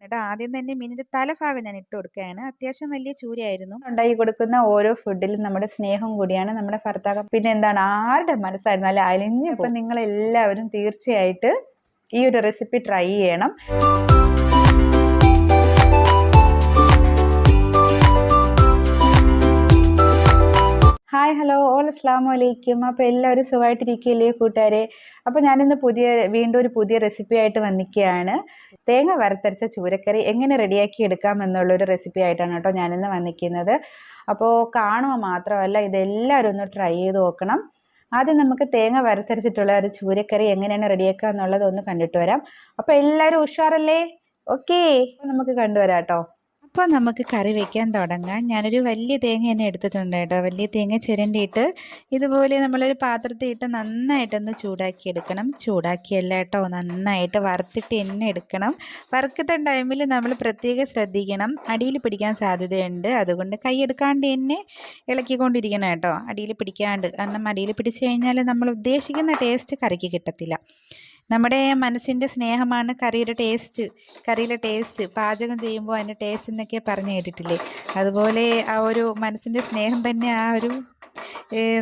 കേട്ടോ. ആദ്യം തന്നെ മീനിൻ്റെ തലഭാഗം ഞാൻ ഇട്ട് കൊടുക്കുകയാണ്. അത്യാവശ്യം വലിയ ചൂരയായിരുന്നു. ഉണ്ടാക്കി കൊടുക്കുന്ന ഓരോ ഫുഡിലും നമ്മുടെ സ്നേഹം കൂടിയാണ് നമ്മുടെ ഭർത്താവ്. പിന്നെ എന്താണ്, ആരുടെ മനസ്സായിരുന്നാലും അലിഞ്ഞു. അപ്പം നിങ്ങളെല്ലാവരും തീർച്ചയായിട്ട് ഈ ഒരു റെസിപ്പി ട്രൈ ചെയ്യണം. ഹായ്, ഹലോ, ഓൾ അസ്സലാമു അലൈക്കും. അപ്പോൾ എല്ലാവരും സുഖമായിട്ടിരിക്കുകയല്ലേ കൂട്ടുകാരെ? അപ്പോൾ ഞാനിന്ന് വീണ്ടും ഒരു പുതിയ റെസിപ്പി ആയിട്ട് വന്നിരിക്കുകയാണ്. തേങ്ങ വറുത്തരച്ച ചൂരക്കറി എങ്ങനെ റെഡിയാക്കി എടുക്കാം എന്നുള്ളൊരു റെസിപ്പി ആയിട്ടാണ് കേട്ടോ ഞാനിന്ന് വന്നിരിക്കുന്നത്. അപ്പോൾ കാണുക മാത്രമല്ല, ഇതെല്ലാവരും ഒന്ന് ട്രൈ ചെയ്ത് നോക്കണം. ആദ്യം നമുക്ക് തേങ്ങ വറുത്തരച്ചിട്ടുള്ള ഒരു ചൂരക്കറി എങ്ങനെയാണ് റെഡിയാക്കുക എന്നുള്ളത് ഒന്ന് കണ്ടിട്ട് വരാം. അപ്പോൾ എല്ലാവരും ഉഷാറല്ലേ? ഓക്കേ, നമുക്ക് കണ്ടുവരാം കേട്ടോ. അപ്പോൾ നമുക്ക് കറി വയ്ക്കാൻ തുടങ്ങാം. ഞാനൊരു വലിയ തേങ്ങ തന്നെ എടുത്തിട്ടുണ്ട് കേട്ടോ. വലിയ തേങ്ങ ചിരണ്ടിയിട്ട് ഇതുപോലെ നമ്മളൊരു പാത്രത്തിൽ ഇട്ട് നന്നായിട്ടൊന്ന് ചൂടാക്കി എടുക്കണം. ചൂടാക്കിയല്ല കേട്ടോ, നന്നായിട്ട് വറുത്തിട്ട് തന്നെ എടുക്കണം. വറുക്കുന്ന ടൈമിൽ നമ്മൾ പ്രത്യേകം ശ്രദ്ധിക്കണം, അടിയിൽ പിടിക്കാൻ സാധ്യതയുണ്ട്. അതുകൊണ്ട് കൈ എടുക്കാണ്ട് തന്നെ ഇളക്കിക്കൊണ്ടിരിക്കണം കേട്ടോ, അടിയിൽ പിടിക്കാണ്ട്. കാരണം അടിയിൽ പിടിച്ചു കഴിഞ്ഞാൽ നമ്മൾ ഉദ്ദേശിക്കുന്ന ടേസ്റ്റ് കറിക്ക് കിട്ടത്തില്ല. നമ്മുടെ മനസ്സിൻ്റെ സ്നേഹമാണ് കറിയിലെ ടേസ്റ്റ്. പാചകം ചെയ്യുമ്പോൾ അതിൻ്റെ ടേസ്റ്റ് എന്നൊക്കെ പറഞ്ഞു കേട്ടിട്ടില്ലേ? അതുപോലെ ആ ഒരു മനസ്സിൻ്റെ സ്നേഹം തന്നെ ആ ഒരു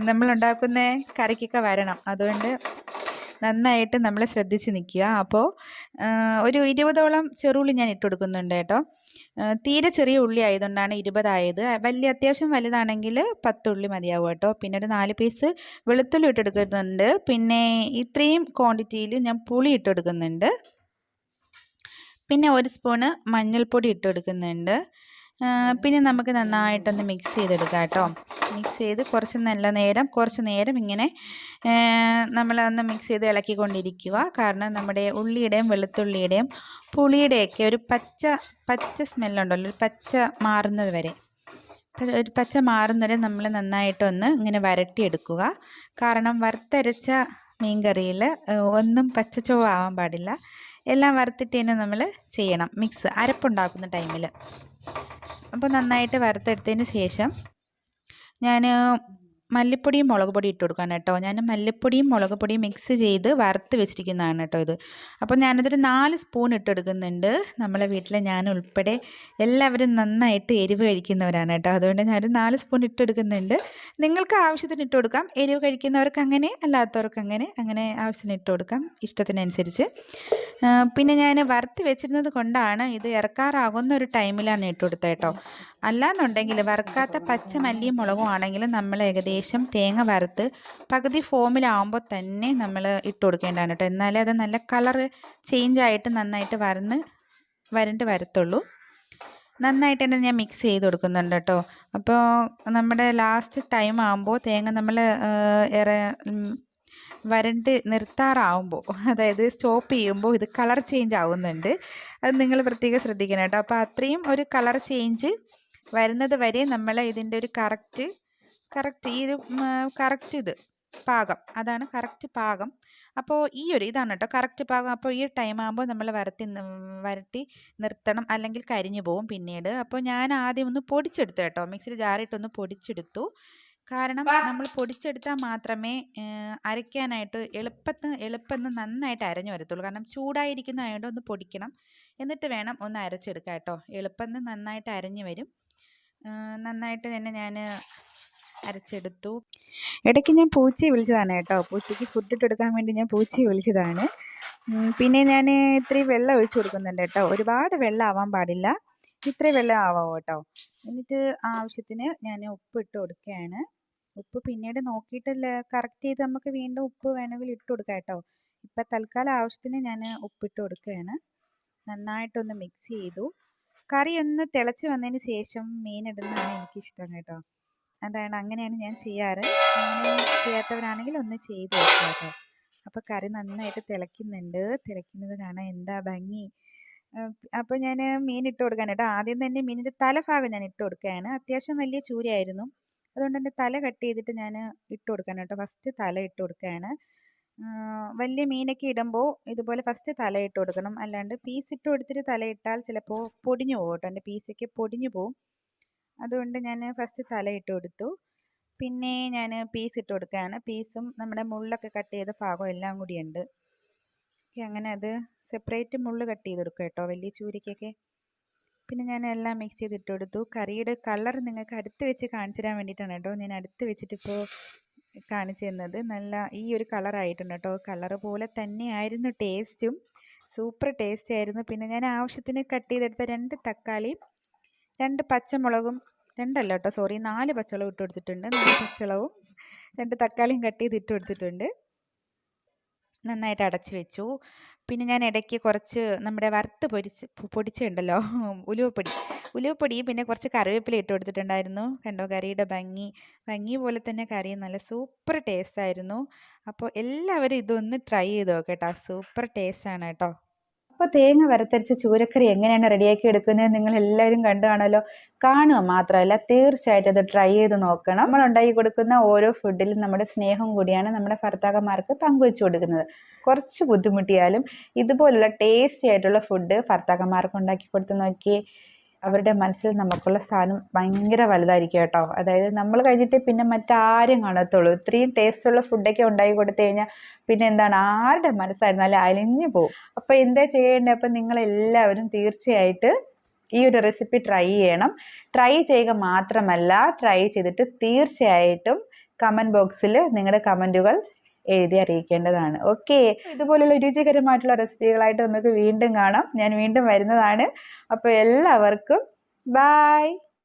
നമ്മളുണ്ടാക്കുന്ന കറിക്കൊക്കെ വരണം. അതുകൊണ്ട് നന്നായിട്ട് നമ്മൾ ശ്രദ്ധിച്ച് നിൽക്കുക. അപ്പോൾ ഒരു 20ഓളം ചെറുള്ളി ഞാൻ ഇട്ട് കൊടുക്കുന്നുണ്ട് കേട്ടോ. തീരെ ചെറിയ ഉള്ളി ആയതുകൊണ്ടാണ് 20 ആയത്. അത്യാവശ്യം വലുതാണെങ്കിൽ 10 ഉള്ളി മതിയാവും കേട്ടോ. പിന്നെ ഒരു 4 പീസ് വെളുത്തുള്ളി ഇട്ടെടുക്കുന്നുണ്ട്. പിന്നെ ഇത്രയും ക്വാണ്ടിറ്റിയിൽ ഞാൻ പുളി ഇട്ടെടുക്കുന്നുണ്ട്. പിന്നെ 1 സ്പൂണ് മഞ്ഞൾപ്പൊടി ഇട്ടെടുക്കുന്നുണ്ട്. പിന്നെ നമുക്ക് നന്നായിട്ടൊന്ന് മിക്സ് ചെയ്തെടുക്കാം കേട്ടോ. മിക്സ് ചെയ്ത് കുറച്ച് നേരം ഇങ്ങനെ നമ്മളൊന്ന് മിക്സ് ചെയ്ത് ഇളക്കിക്കൊണ്ടിരിക്കുക. കാരണം നമ്മുടെ ഉള്ളിയുടെയും വെളുത്തുള്ളിയുടെയും പുളിയുടെയൊക്കെ ഒരു പച്ച സ്മെല്ലുണ്ടല്ലോ, ഒരു പച്ച മാറുന്നത് വരെ നമ്മൾ നന്നായിട്ടൊന്ന് ഇങ്ങനെ വരട്ടിയെടുക്കുക. കാരണം വറുത്തരച്ച മീൻകറിയിൽ ഒന്നും പച്ചച്ചോവ ആവാൻ പാടില്ല. എല്ലാം വറുത്തിട്ട് തന്നെ നമ്മൾ ചെയ്യണം മിക്സ് അരപ്പുണ്ടാക്കുന്ന ടൈമിൽ. അപ്പോൾ നന്നായിട്ട് വറുത്തെടുത്തതിന് ശേഷം ഞാൻ മല്ലിപ്പൊടിയും മുളക് പൊടിയും ഇട്ട് കൊടുക്കാൻ കേട്ടോ. ഞാൻ മല്ലിപ്പൊടിയും മുളക് പൊടിയും മിക്സ് ചെയ്ത് വറുത്ത് വെച്ചിരിക്കുന്നതാണ് കേട്ടോ ഇത്. അപ്പോൾ ഞാനതൊരു 4 സ്പൂൺ ഇട്ടെടുക്കുന്നുണ്ട്. നമ്മളെ വീട്ടിൽ ഞാൻ ഉൾപ്പെടെ എല്ലാവരും നന്നായിട്ട് എരിവ് കഴിക്കുന്നവരാണ് കേട്ടോ. അതുകൊണ്ട് ഞാനൊരു 4 സ്പൂൺ ഇട്ടെടുക്കുന്നുണ്ട്. നിങ്ങൾക്ക് ആവശ്യത്തിന് ഇട്ട് കൊടുക്കാം. എരിവ് കഴിക്കുന്നവർക്ക് അങ്ങനെ, അല്ലാത്തവർക്ക് അങ്ങനെ ആവശ്യത്തിന് ഇട്ട് കൊടുക്കാം, ഇഷ്ടത്തിനനുസരിച്ച്. പിന്നെ ഞാൻ വറുത്ത് വെച്ചിരുന്നത് കൊണ്ടാണ് ഇത് ഇറക്കാറാകുന്ന ഒരു ടൈമിലാണ് ഇട്ട് കൊടുത്തത് കേട്ടോ. അല്ലാന്നുണ്ടെങ്കിൽ വറുക്കാത്ത പച്ച മല്ലിയും മുളകും ആണെങ്കിലും നമ്മൾ ഏകദേശം തേങ്ങ വറുത്ത് പകുതി ഫോമിലാവുമ്പോൾ തന്നെ നമ്മൾ ഇട്ട് കൊടുക്കേണ്ടതാണ് കേട്ടോ. എന്നാലേ അത് നല്ല കളറ് ചേഞ്ചായിട്ട് നന്നായിട്ട് വരണ്ട് വരത്തുള്ളൂ. നന്നായിട്ട് തന്നെ ഞാൻ മിക്സ് ചെയ്ത് കൊടുക്കുന്നുണ്ട് കേട്ടോ. അപ്പോൾ നമ്മുടെ ലാസ്റ്റ് ടൈം ആകുമ്പോൾ തേങ്ങ നമ്മൾ വരണ്ട് നിർത്താറാവുമ്പോൾ, അതായത് സ്റ്റോപ്പ് ചെയ്യുമ്പോൾ ഇത് കളർ ചേഞ്ച് ആവുന്നുണ്ട്. അത് നിങ്ങൾ പ്രത്യേകം ശ്രദ്ധിക്കണം കേട്ടോ. അപ്പോൾ അത്രയും ഒരു കളർ ചേഞ്ച് വരുന്നത് വരെ നമ്മൾ ഇതിൻ്റെ ഒരു കറക്റ്റ് ഇത് പാകം, അതാണ് കറക്റ്റ് പാകം. അപ്പോൾ ഇതാണ് കേട്ടോ കറക്റ്റ് പാകം. അപ്പോൾ ഈ ടൈം ആകുമ്പോൾ നമ്മൾ വരട്ടി നിർത്തണം, അല്ലെങ്കിൽ കരിഞ്ഞു പോവും പിന്നീട്. അപ്പോൾ ഞാൻ ആദ്യം ഒന്ന് പൊടിച്ചെടുത്തു കേട്ടോ, മിക്സിയിൽ ജാറിയിട്ടൊന്ന് പൊടിച്ചെടുത്തു. കാരണം നമ്മൾ പൊടിച്ചെടുത്താൽ മാത്രമേ അരയ്ക്കാനായിട്ട് എളുപ്പം നന്നായിട്ട് അരഞ്ഞു വരത്തുള്ളൂ. കാരണം ചൂടായിരിക്കുന്നതായതുകൊണ്ട് ഒന്ന് പൊടിക്കണം, എന്നിട്ട് വേണം ഒന്ന് അരച്ചെടുക്കാം കേട്ടോ. എളുപ്പം നന്നായിട്ട് അരഞ്ഞു വരും. നന്നായിട്ട് തന്നെ ഞാൻ അരച്ചെടുത്തു. ഇടയ്ക്ക് ഞാൻ പൂച്ചയെ വിളിച്ചതാണ് കേട്ടോ. പൂച്ചയ്ക്ക് ഫുഡ് ഇട്ടെടുക്കാൻ വേണ്ടി ഞാൻ പൂച്ചയെ വിളിച്ചതാണ്. പിന്നെ ഞാൻ ഇത്രയും വെള്ളം ഒഴിച്ചു കൊടുക്കുന്നുണ്ട് കേട്ടോ. ഒരുപാട് വെള്ളം ആവാൻ പാടില്ല, ഇത്രയും വെള്ളം ആവാമോ കേട്ടോ. എന്നിട്ട് ആവശ്യത്തിന് ഞാൻ ഉപ്പ് ഇട്ട് കൊടുക്കുകയാണ്. ഉപ്പ് പിന്നീട് നോക്കിയിട്ടല്ല, കറക്റ്റ് ചെയ്ത് നമുക്ക് വീണ്ടും ഉപ്പ് വേണമെങ്കിൽ ഇട്ട് കൊടുക്കാം കേട്ടോ. ഇപ്പം തൽക്കാലം ആവശ്യത്തിന് ഞാൻ ഉപ്പിട്ട് കൊടുക്കുകയാണ്. നന്നായിട്ടൊന്ന് മിക്സ് ചെയ്തു. കറി ഒന്ന് തിളച്ച് വന്നതിന് ശേഷം മീൻ ഇടുന്നതാണ് എനിക്കിഷ്ടം കേട്ടോ. അങ്ങനെയാണ് ഞാൻ ചെയ്യാറ്. അങ്ങനെ ചെയ്യാത്തവരാണെങ്കിൽ ഒന്ന് ചെയ്ത് വെക്കാം കേട്ടോ. അപ്പോൾ കറി നന്നായിട്ട് തിളയ്ക്കുന്നത് കാണാൻ എന്താ ഭംഗി. അപ്പോൾ ഞാൻ മീൻ ഇട്ട് കൊടുക്കാൻ കേട്ടോ. ആദ്യം തന്നെ മീനിൻ്റെ തലഭാഗം ഞാൻ ഇട്ട് കൊടുക്കുകയാണ്. അത്യാവശ്യം വലിയ ചൂരയായിരുന്നു, അതുകൊണ്ട് തന്നെ തല കട്ട് ചെയ്തിട്ട് ഞാൻ ഇട്ട് കൊടുക്കാൻ കേട്ടോ. ഫസ്റ്റ് തല ഇട്ട് കൊടുക്കുകയാണ്. വലിയ മീനൊക്കെ ഇടുമ്പോൾ ഇതുപോലെ ഫസ്റ്റ് തല ഇട്ട് കൊടുക്കണം. അല്ലാണ്ട് പീസ് ഇട്ട് കൊടുത്തിട്ട് തല ഇട്ടാൽ ചിലപ്പോൾ പൊടിഞ്ഞു പോകും കേട്ടോ, എൻ്റെ പീസൊക്കെ പൊടിഞ്ഞു പോകും. അതുകൊണ്ട് ഞാൻ ഫസ്റ്റ് തല ഇട്ട് കൊടുത്തു. പിന്നെ ഞാൻ പീസ് ഇട്ട് കൊടുക്കുകയാണ്. പീസും നമ്മുടെ മുള്ളൊക്കെ കട്ട് ചെയ്ത ഭാഗം എല്ലാം കൂടിയുണ്ട്. അങ്ങനെ അത് സെപ്പറേറ്റ് മുള്ള് കട്ട് ചെയ്ത് കൊടുക്കുക കേട്ടോ, വലിയ ചൂരയ്ക്കൊക്കെ. പിന്നെ ഞാൻ എല്ലാം മിക്സ് ചെയ്തിട്ട് കൊടുത്തു. കറിയുടെ കളർ നിങ്ങൾക്ക് അടുത്ത് വെച്ച് കാണിച്ചു തരാൻ വേണ്ടിയിട്ടാണ് കേട്ടോ ഞാൻ അടുത്ത് വെച്ചിട്ടിപ്പോൾ കാണിച്ചു തന്നത്. നല്ല ഈ ഒരു കളറായിട്ടുണ്ട് കേട്ടോ. കളറ് പോലെ തന്നെയായിരുന്നു ടേസ്റ്റും. സൂപ്പർ ടേസ്റ്റ് ആയിരുന്നു. പിന്നെ ഞാൻ ആവശ്യത്തിന് കട്ട് ചെയ്തെടുത്ത 2 തക്കാളിയും 2 പച്ചമുളകും 2 അല്ല കേട്ടോ സോറി 4 പച്ചമുളക് ഇട്ട് കൊടുത്തിട്ടുണ്ട്. 4 പച്ചമുളകും 2 തക്കാളിയും കട്ട് ചെയ്ത് ഇട്ട് കൊടുത്തിട്ടുണ്ട്. നന്നായിട്ട് അടച്ച് വെച്ചു. പിന്നെ ഞാൻ ഇടയ്ക്ക് കുറച്ച് നമ്മുടെ വറുത്ത് പൊടിച്ചുണ്ടല്ലോ ഉലുവപ്പൊടിയും പിന്നെ കുറച്ച് കറിവേപ്പില ഇട്ട് കൊടുത്തിട്ടുണ്ടായിരുന്നു. കണ്ടോ കറിയുടെ ഭംഗി പോലെ തന്നെ കറി നല്ല സൂപ്പർ ടേസ്റ്റ് ആയിരുന്നു. അപ്പോൾ എല്ലാവരും ഇതൊന്ന് ട്രൈ ചെയ്ത് നോക്കട്ടോ. സൂപ്പർ ടേസ്റ്റാണ് കേട്ടോ. അപ്പോൾ തേങ്ങ വറുത്തരച്ച ചൂരക്കറി എങ്ങനെയാണ് റെഡിയാക്കി എടുക്കുന്നത് നിങ്ങൾ എല്ലാവരും കണ്ടു കാണുമല്ലോ. കാണുക മാത്രമല്ല തീർച്ചയായിട്ടും അത് ട്രൈ ചെയ്ത് നോക്കണം. നമ്മൾ ഉണ്ടാക്കി കൊടുക്കുന്ന ഓരോ ഫുഡിലും നമ്മുടെ സ്നേഹം കൂടിയാണ് നമ്മുടെ ഭർത്താക്കന്മാർക്ക് പങ്കുവെച്ചു കൊടുക്കുന്നത്. കുറച്ച് ബുദ്ധിമുട്ടിയാലും ഇതുപോലുള്ള ടേസ്റ്റി ആയിട്ടുള്ള ഫുഡ് ഭർത്താക്കന്മാർക്ക് ഉണ്ടാക്കി കൊടുത്ത് നോക്കിയേ. അവരുടെ മനസ്സിൽ നമുക്കുള്ള സ്ഥാനം ഭയങ്കര വലുതായിരിക്കും കേട്ടോ. അതായത് നമ്മൾ കഴിഞ്ഞിട്ട് പിന്നെ മറ്റാരും കാണത്തുള്ളൂ. ഇത്രയും ടേസ്റ്റുള്ള ഫുഡൊക്കെ ഉണ്ടാക്കി കൊടുത്തു കഴിഞ്ഞാൽ പിന്നെ എന്താണ് ആരുടെ മനസ്സായിരുന്നാലും അലിഞ്ഞു പോകും. അപ്പോൾ എന്താ ചെയ്യേണ്ടത്? അപ്പം നിങ്ങളെല്ലാവരും തീർച്ചയായിട്ട് ഈ ഒരു റെസിപ്പി ട്രൈ ചെയ്യണം. ട്രൈ ചെയ്യുക മാത്രമല്ല ട്രൈ ചെയ്തിട്ട് തീർച്ചയായിട്ടും കമൻറ്റ് ബോക്സിൽ നിങ്ങളുടെ കമൻറ്റുകൾ എഴുതി അറിയിക്കേണ്ടതാണ്. ഓക്കെ, ഇതുപോലുള്ള രുചികരമായിട്ടുള്ള റെസിപ്പികളായിട്ട് നമുക്ക് വീണ്ടും കാണാം. ഞാൻ വീണ്ടും വരുന്നതാണ്. അപ്പോൾ എല്ലാവർക്കും ബായ്.